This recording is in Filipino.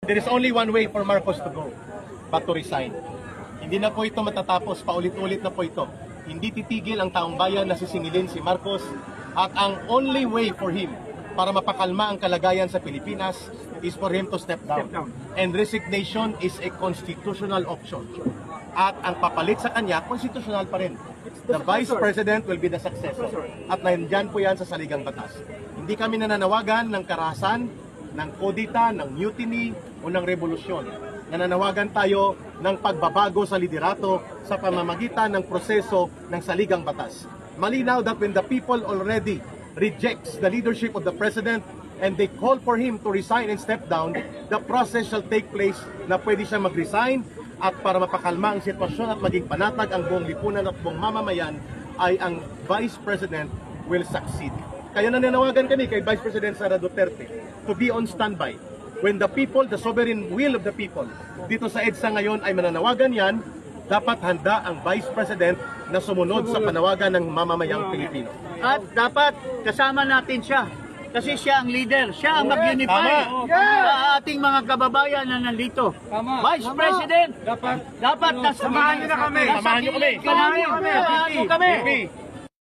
there is only one way for Marcos to go, but to resign. Hindi na po ito matatapos, paulit-ulit na po ito. Hindi titigil ang taong bayan na sisingilin si Marcos, at ang only way for him para mapakalma ang kalagayan sa Pilipinas is for him to step down. And resignation is a constitutional option. At ang papalit sa kanya, constitutional pa rin. The Vice President will be the successor. At nandyan po yan sa saligang batas. Hindi kami nananawagan ng karahasan, ng kodita, ng mutiny, o ng revolusyon. Nananawagan tayo ng pagbabago sa liderato sa pamamagitan ng proseso ng saligang batas. Malinaw that when the people already rejects the leadership of the President and they call for him to resign and step down, the process shall take place na pwede siya mag-resign, at para mapakalma ang sitwasyon at maging panatag ang buong lipunan at buong mamamayan ay ang Vice President will succeed. Kaya nananawagan kami kay Vice President Sara Duterte to be on standby. When the people, the sovereign will of the people, dito sa EDSA ngayon ay mananawagan yan, dapat handa ang Vice President na sumunod sa panawagan ng mamamayang Pilipino. At dapat kasama natin siya. Kasi siya ang leader, siya ang mag-unify sa ating mga kababayan na nandito. Vice President, dapat Samahan niyo na kami. Samahan niyo kami.